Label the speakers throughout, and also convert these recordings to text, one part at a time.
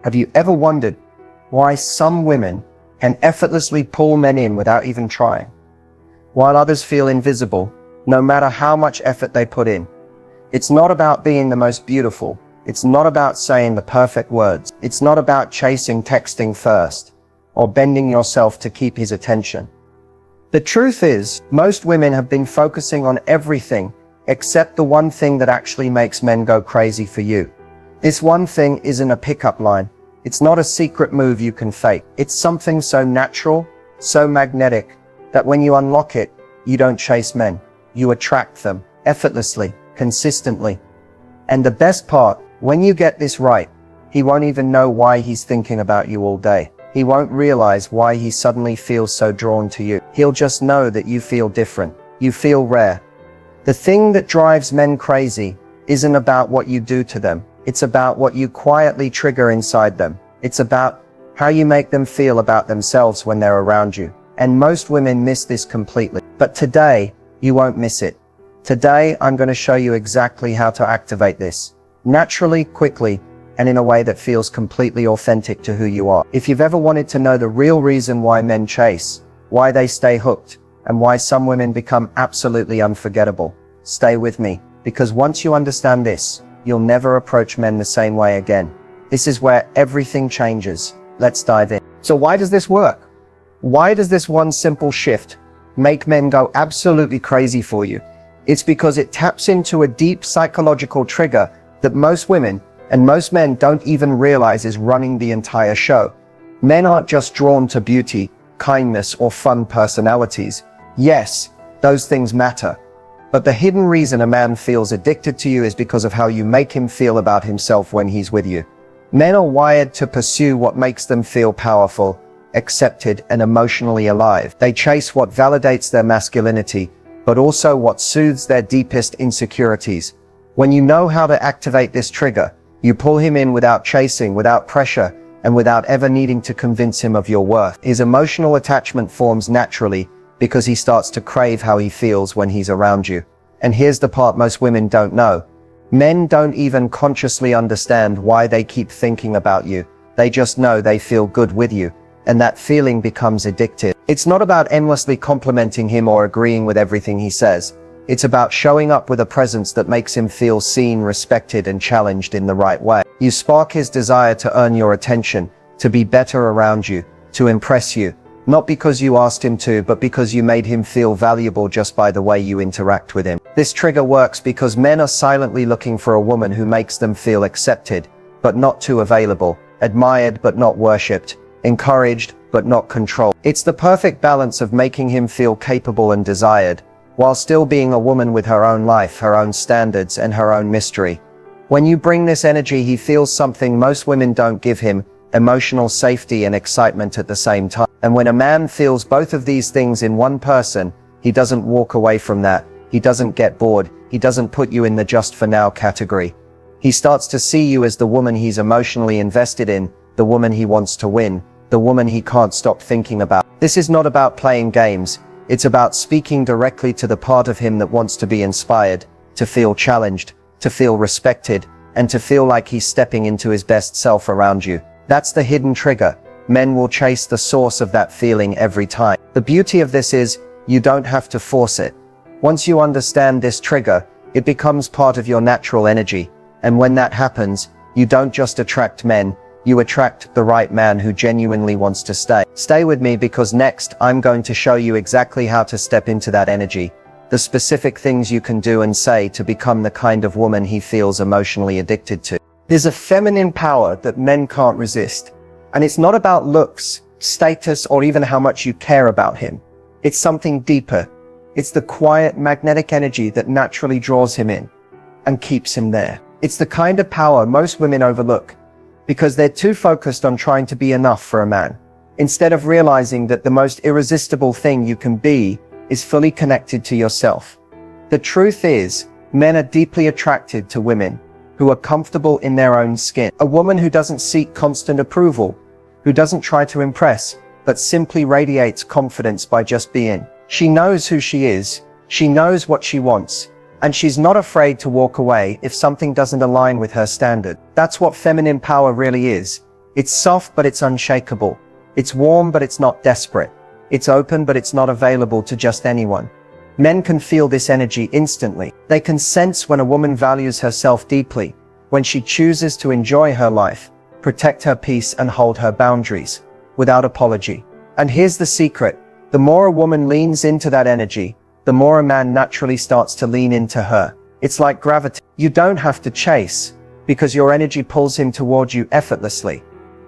Speaker 1: Have you ever wondered why some women can effortlessly pull men in without even trying, while others feel invisible, no matter how much effort they put in? It's not about being the most beautiful. It's not about saying the perfect words. It's not about chasing texting first, or bending yourself to keep his attention. The truth is, most women have been focusing on everything except the one thing that actually makes men go crazy for you. This one thing isn't a pickup line. It's not a secret move you can fake. It's something so natural, so magnetic, that when you unlock it, you don't chase men. You attract them, effortlessly, consistently. And the best part, when you get this right, he won't even know why he's thinking about you all day. He won't realize why he suddenly feels so drawn to you. He'll just know that you feel different. You feel rare. The thing that drives men crazy isn't about what you do to them. It's about what you quietly trigger inside them. It's about how you make them feel about themselves when they're around you. And most women miss this completely. But today, you won't miss it. Today, I'm going to show you exactly how to activate this. Naturally, quickly, and in a way that feels completely authentic to who you are. If you've ever wanted to know the real reason why men chase, why they stay hooked, and why some women become absolutely unforgettable, stay with me. Because once you understand this, you'll never approach men the same way again. This is where everything changes. Let's dive in. So why does this work? Why does this one simple shift make men go absolutely crazy for you? It's because it taps into a deep psychological trigger that most women and most men don't even realize is running the entire show. Men aren't just drawn to beauty, kindness, or fun personalities. Yes, those things matter. But the hidden reason a man feels addicted to you is because of how you make him feel about himself when he's with you. Men are wired to pursue what makes them feel powerful, accepted, and emotionally alive. They chase what validates their masculinity, but also what soothes their deepest insecurities. When you know how to activate this trigger, you pull him in without chasing, without pressure, and without ever needing to convince him of your worth. His emotional attachment forms naturally because he starts to crave how he feels when he's around you. And here's the part most women don't know. Men don't even consciously understand why they keep thinking about you. They just know they feel good with you, and that feeling becomes addictive. It's not about endlessly complimenting him or agreeing with everything he says. It's about showing up with a presence that makes him feel seen, respected, and challenged in the right way. You spark his desire to earn your attention, to be better around you, to impress you. Not because you asked him to, but because you made him feel valuable just by the way you interact with him. This trigger works because men are silently looking for a woman who makes them feel accepted, but not too available, admired but not worshipped, encouraged but not controlled. It's the perfect balance of making him feel capable and desired, while still being a woman with her own life, her own standards, and her own mystery. When you bring this energy, he feels something most women don't give him: emotional safety and excitement at the same time. And when a man feels both of these things in one person, he doesn't walk away from that. He doesn't get bored. He doesn't put you in the just for now category. He starts to see you as the woman he's emotionally invested in, the woman he wants to win, the woman he can't stop thinking about. This is not about playing games. It's about speaking directly to the part of him that wants to be inspired, to feel challenged, to feel respected, and to feel like he's stepping into his best self around you. That's the hidden trigger. Men will chase the source of that feeling every time. The beauty of this is, you don't have to force it. Once you understand this trigger, it becomes part of your natural energy. And when that happens, you don't just attract men, you attract the right man who genuinely wants to stay. Stay with me, because next I'm going to show you exactly how to step into that energy, the specific things you can do and say to become the kind of woman he feels emotionally addicted to. There's a feminine power that men can't resist. And it's not about looks, status, or even how much you care about him. It's something deeper. It's the quiet, magnetic energy that naturally draws him in and keeps him there. It's the kind of power most women overlook because they're too focused on trying to be enough for a man, instead of realizing that the most irresistible thing you can be is fully connected to yourself. The truth is, men are deeply attracted to women who are comfortable in their own skin. A woman who doesn't seek constant approval, who doesn't try to impress, but simply radiates confidence by just being. She knows who she is, she knows what she wants, and she's not afraid to walk away if something doesn't align with her standard. That's what feminine power really is. It's soft, but it's unshakable. It's warm, but it's not desperate. It's open, but it's not available to just anyone. Men can feel this energy instantly. They can sense when a woman values herself deeply, when she chooses to enjoy her life, protect her peace, and hold her boundaries, without apology. And here's the secret. The more a woman leans into that energy, the more a man naturally starts to lean into her. It's like gravity. You don't have to chase, because your energy pulls him toward you effortlessly.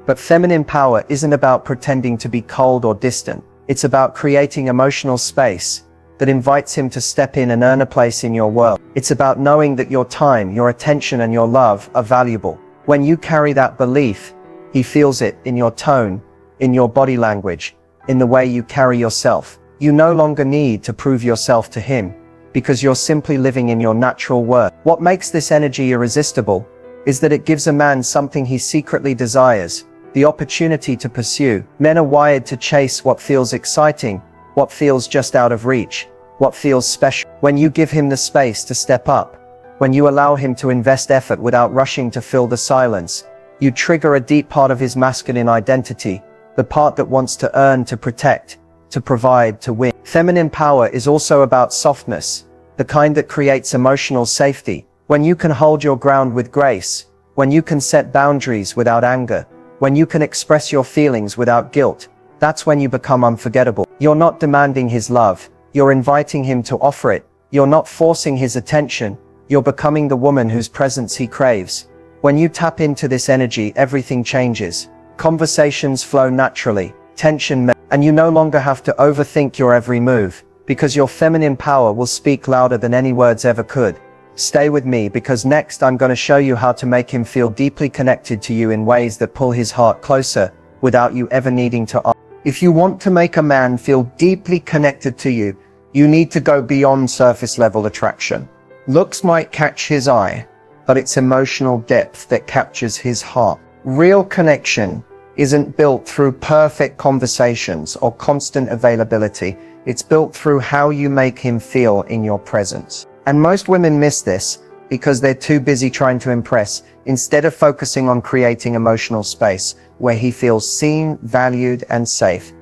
Speaker 1: But feminine power isn't about pretending to be cold or distant. It's about creating emotional space that invites him to step in and earn a place in your world. It's about knowing that your time, your attention, and your love are valuable. When you carry that belief, he feels it in your tone, in your body language, in the way you carry yourself. You no longer need to prove yourself to him, because you're simply living in your natural worth. What makes this energy irresistible is that it gives a man something he secretly desires, the opportunity to pursue. Men are wired to chase what feels exciting, what feels just out of reach, what feels special. When you give him the space to step up, when you allow him to invest effort without rushing to fill the silence, you trigger a deep part of his masculine identity, the part that wants to earn, to protect, to provide, to win. Feminine power is also about softness, the kind that creates emotional safety. When you can hold your ground with grace, when you can set boundaries without anger, when you can express your feelings without guilt, that's when you become unforgettable. You're not demanding his love, you're inviting him to offer it. You're not forcing his attention, you're becoming the woman whose presence he craves. When you tap into this energy, everything changes. Conversations flow naturally, tension and you no longer have to overthink your every move, because your feminine power will speak louder than any words ever could. Stay with me, because next I'm going to show you how to make him feel deeply connected to you in ways that pull his heart closer, without you ever needing to ask. If you want to make a man feel deeply connected to you, you need to go beyond surface level attraction. Looks might catch his eye, but it's emotional depth that captures his heart. Real connection isn't built through perfect conversations or constant availability. It's built through how you make him feel in your presence. And most women miss this because they're too busy trying to impress, instead of focusing on creating emotional space where he feels seen, valued, and safe.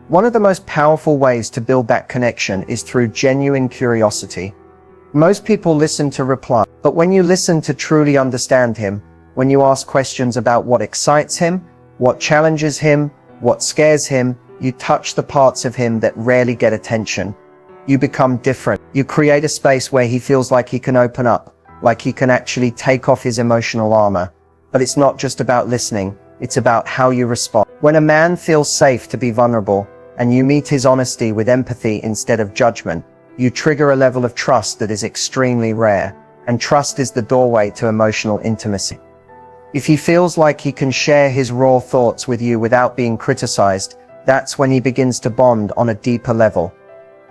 Speaker 1: One of the most powerful ways to build that connection is through genuine curiosity. Most people listen to reply, but when you listen to truly understand him, when you ask questions about what excites him, what challenges him, what scares him, you touch the parts of him that rarely get attention. You become different. You create a space where he feels like he can open up, like he can actually take off his emotional armor. But it's not just about listening, it's about how you respond. When a man feels safe to be vulnerable, and you meet his honesty with empathy instead of judgment, you trigger a level of trust that is extremely rare, and trust is the doorway to emotional intimacy. If he feels like he can share his raw thoughts with you without being criticized, that's when he begins to bond on a deeper level.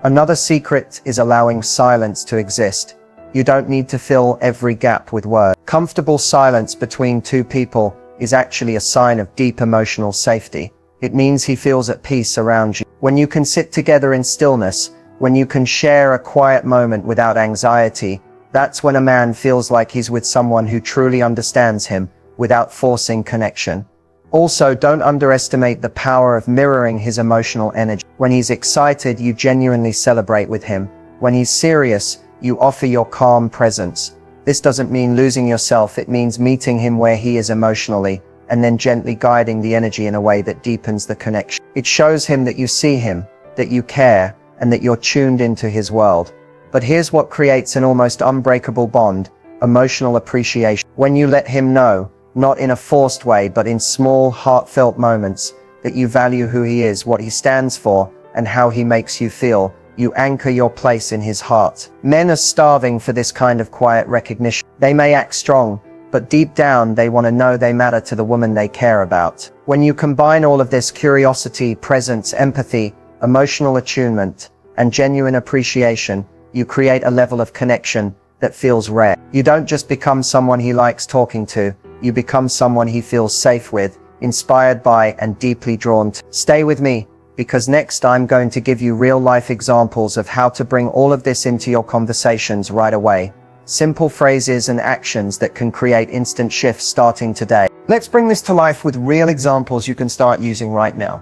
Speaker 1: Another secret is allowing silence to exist. You don't need to fill every gap with words. Comfortable silence between two people is actually a sign of deep emotional safety. It means he feels at peace around you. When you can sit together in stillness, when you can share a quiet moment without anxiety, that's when a man feels like he's with someone who truly understands him without forcing connection. Also, don't underestimate the power of mirroring his emotional energy. When he's excited, you genuinely celebrate with him. When he's serious, you offer your calm presence. This doesn't mean losing yourself, it means meeting him where he is emotionally, and then gently guiding the energy in a way that deepens the connection. It shows him that you see him, that you care, and that you're tuned into his world. But here's what creates an almost unbreakable bond: emotional appreciation. When you let him know, not in a forced way but in small, heartfelt moments, that you value who he is, what he stands for, and how he makes you feel, you anchor your place in his heart. Men are starving for this kind of quiet recognition. They may act strong, but deep down they want to know they matter to the woman they care about. When you combine all of this: curiosity, presence, empathy, emotional attunement, and genuine appreciation, you create a level of connection that feels rare. You don't just become someone he likes talking to, you become someone he feels safe with, inspired by, and deeply drawn to. Stay with me, because next I'm going to give you real-life examples of how to bring all of this into your conversations right away. simple phrases and actions that can create instant shifts starting today. Let's bring this to life with real examples you can start using right now.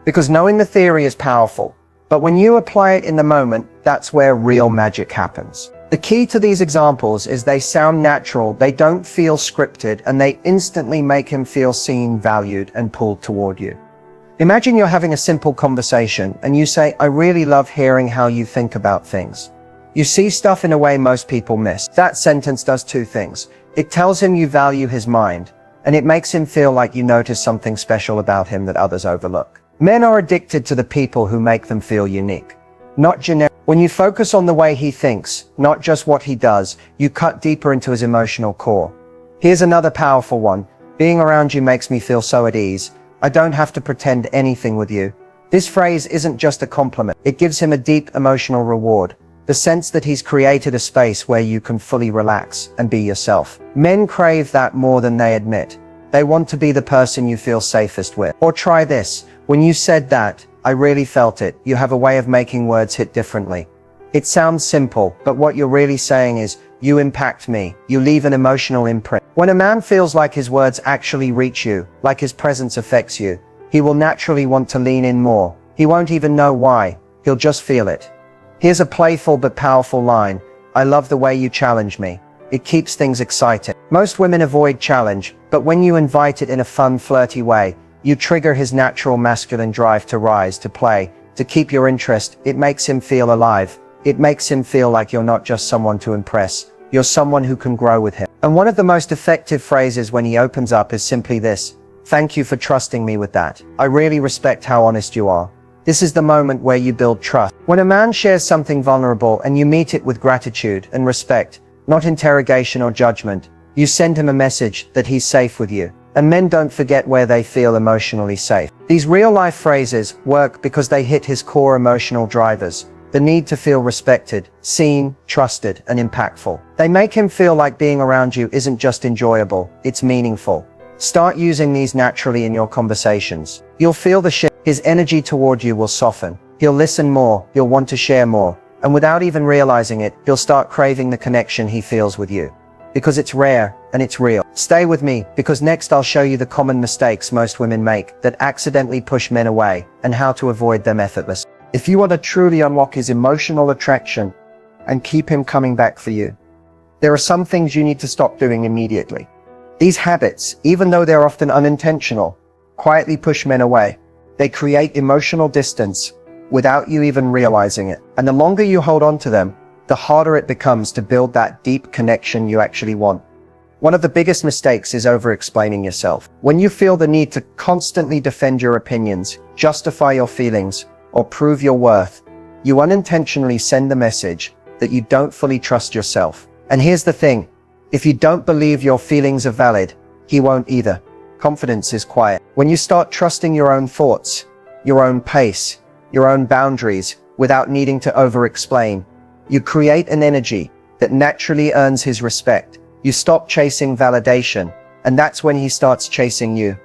Speaker 1: Because knowing the theory is powerful, but when you apply it in the moment, that's where real magic happens. The key to these examples is they sound natural, they don't feel scripted, and they instantly make him feel seen, valued, and pulled toward you. Imagine you're having a simple conversation and you say, "I really love hearing how you think about things. You see stuff in a way most people miss." That sentence does two things. It tells him you value his mind, and it makes him feel like you notice something special about him that others overlook. Men are addicted to the people who make them feel unique, not generic. When you focus on the way he thinks, not just what he does, you cut deeper into his emotional core. Here's another powerful one. "Being around you makes me feel so at ease. I don't have to pretend anything with you." This phrase isn't just a compliment. It gives him a deep emotional reward. The sense that he's created a space where you can fully relax and be yourself. Men crave that more than they admit. They want to be the person you feel safest with. Or try this. "When you said that, I really felt it." You have a way of making words hit differently. It sounds simple, but what you're really saying is, "You impact me." You leave an emotional imprint. When a man feels like his words actually reach you, like his presence affects you, he will naturally want to lean in more. He won't even know why. He'll just feel it. Here's a playful but powerful line. "I love the way you challenge me. It keeps things exciting." Most women avoid challenge, but when you invite it in a fun, flirty way, you trigger his natural masculine drive to rise, to play, to keep your interest. It makes him feel alive. It makes him feel like you're not just someone to impress. You're someone who can grow with him. And one of the most effective phrases when he opens up is simply this: "Thank you for trusting me with that. I really respect how honest you are." This is the moment where you build trust. When a man shares something vulnerable and you meet it with gratitude and respect, not interrogation or judgment, you send him a message that he's safe with you. And men don't forget where they feel emotionally safe. These real-life phrases work because they hit his core emotional drivers. The need to feel respected, seen, trusted, and impactful. They make him feel like being around you isn't just enjoyable, it's meaningful. Start using these naturally in your conversations. You'll feel the shift. His energy toward you will soften. He'll listen more, he'll want to share more. And without even realizing it, he'll start craving the connection he feels with you. Because it's rare and it's real. Stay with me, because next I'll show you the common mistakes most women make that accidentally push men away and how to avoid them effortlessly. If you want to truly unlock his emotional attraction and keep him coming back for you, there are some things you need to stop doing immediately. These habits, even though they're often unintentional, quietly push men away. They create emotional distance without you even realizing it. And the longer you hold on to them, the harder it becomes to build that deep connection you actually want. One of the biggest mistakes is over-explaining yourself. When you feel the need to constantly defend your opinions, justify your feelings, or prove your worth, you unintentionally send the message that you don't fully trust yourself. And here's the thing, if you don't believe your feelings are valid, he won't either. Confidence is quiet. When you start trusting your own thoughts, your own pace, your own boundaries, without needing to over-explain, you create an energy that naturally earns his respect. You stop chasing validation, and that's when he starts chasing you.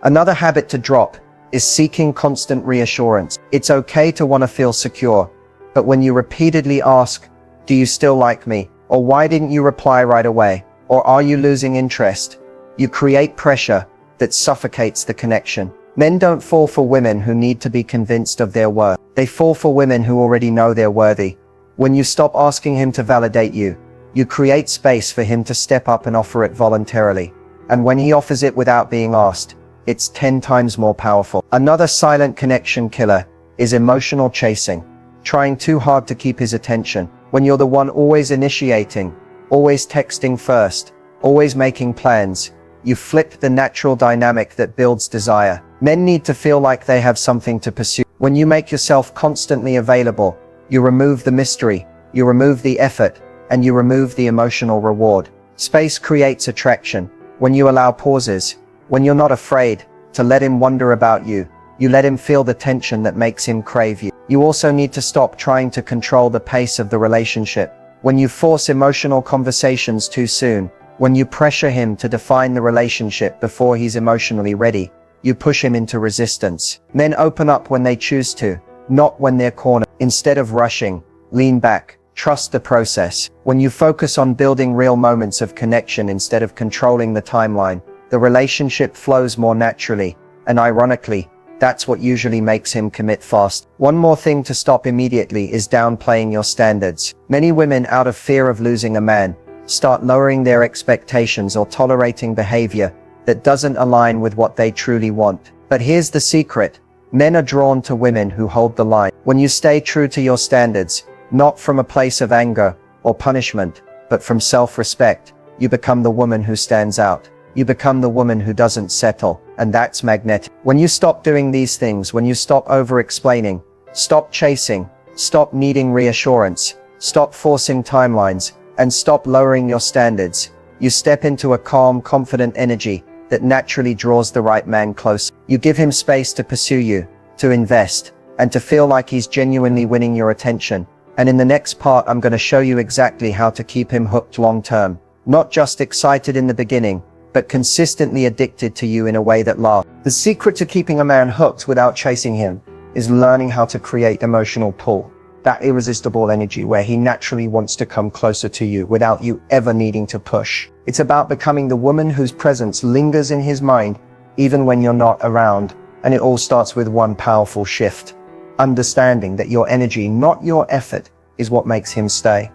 Speaker 1: Another habit to drop is seeking constant reassurance. It's okay to want to feel secure, but when you repeatedly ask, "Do you still like me?" or "Why didn't you reply right away?" or "Are you losing interest?" you create pressure that suffocates the connection. Men don't fall for women who need to be convinced of their worth. They fall for women who already know they're worthy. When you stop asking him to validate you, you create space for him to step up and offer it voluntarily. And when he offers it without being asked, it's 10 times more powerful. Another silent connection killer is emotional chasing, trying too hard to keep his attention. When you're the one always initiating, always texting first, always making plans, you flip the natural dynamic that builds desire. Men need to feel like they have something to pursue. When you make yourself constantly available, you remove the mystery, you remove the effort, and you remove the emotional reward. Space creates attraction. When you allow pauses, when you're not afraid to let him wonder about you, you let him feel the tension that makes him crave you. You also need to stop trying to control the pace of the relationship. When you force emotional conversations too soon, when you pressure him to define the relationship before he's emotionally ready, you push him into resistance. Men open up when they choose to, not when they're cornered. Instead of rushing, lean back, Trust the process. When you focus on building real moments of connection instead of controlling the timeline, the relationship flows more naturally, and ironically, that's what usually makes him commit fast. One more thing to stop immediately is downplaying your standards. Many women, out of fear of losing a man, start lowering their expectations or tolerating behavior that doesn't align with what they truly want. But here's the secret. Men are drawn to women who hold the line. When you stay true to your standards, not from a place of anger or punishment, but from self-respect, you become the woman who stands out. You become the woman who doesn't settle, and that's magnetic. When you stop doing these things, when you stop over-explaining, stop chasing, stop needing reassurance, stop forcing timelines, and stop lowering your standards, you step into a calm, confident energy that naturally draws the right man close. You give him space to pursue you, to invest, and to feel like he's genuinely winning your attention. And in the next part, I'm going to show you exactly how to keep him hooked long term. Not just excited in the beginning, but consistently addicted to you in a way that lasts. The secret to keeping a man hooked without chasing him is learning how to create emotional pull. That irresistible energy where he naturally wants to come closer to you without you ever needing to push. It's about becoming the woman whose presence lingers in his mind even when you're not around. And it all starts with one powerful shift. Understanding that your energy, not your effort, is what makes him stay.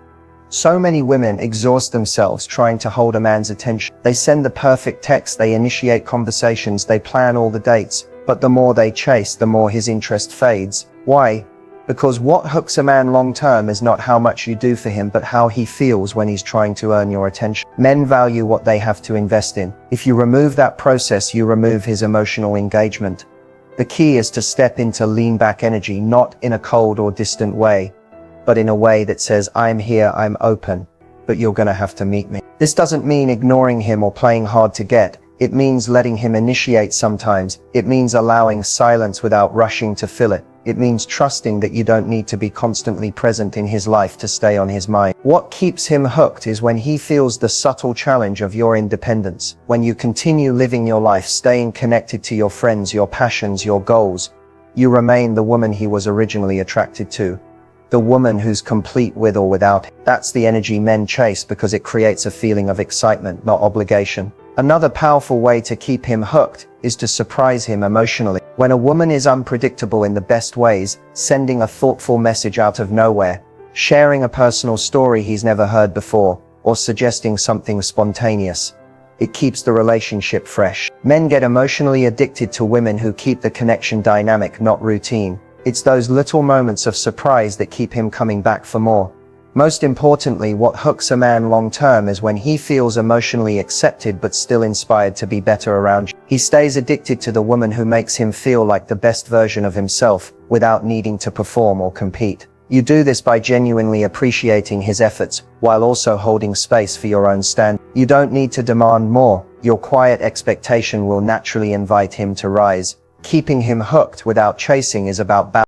Speaker 1: So many women exhaust themselves trying to hold a man's attention. They send the perfect text, they initiate conversations, they plan all the dates, but the more they chase, the more his interest fades. Why? Because what hooks a man long term is not how much you do for him, but how he feels when he's trying to earn your attention. Men value what they have to invest in. If you remove that process, you remove his emotional engagement. The key is to step into lean back energy, not in a cold or distant way, but in a way that says, I'm here, I'm open, but you're gonna have to meet me. This doesn't mean ignoring him or playing hard to get. It means letting him initiate sometimes. It means allowing silence without rushing to fill it. It means trusting that you don't need to be constantly present in his life to stay on his mind. What keeps him hooked is when he feels the subtle challenge of your independence. When you continue living your life, staying connected to your friends, your passions, your goals, you remain the woman he was originally attracted to. The woman who's complete with or without him. That's the energy men chase because it creates a feeling of excitement, not obligation. Another powerful way to keep him hooked is to surprise him emotionally. When a woman is unpredictable in the best ways, sending a thoughtful message out of nowhere, sharing a personal story he's never heard before, or suggesting something spontaneous, it keeps the relationship fresh. Men get emotionally addicted to women who keep the connection dynamic, not routine. It's those little moments of surprise that keep him coming back for more. Most importantly, what hooks a man long term is when he feels emotionally accepted but still inspired to be better around you. He stays addicted to the woman who makes him feel like the best version of himself without needing to perform or compete. You do this by genuinely appreciating his efforts while also holding space for your own stand. You don't need to demand more. Your quiet expectation will naturally invite him to rise. Keeping him hooked without chasing is about balance.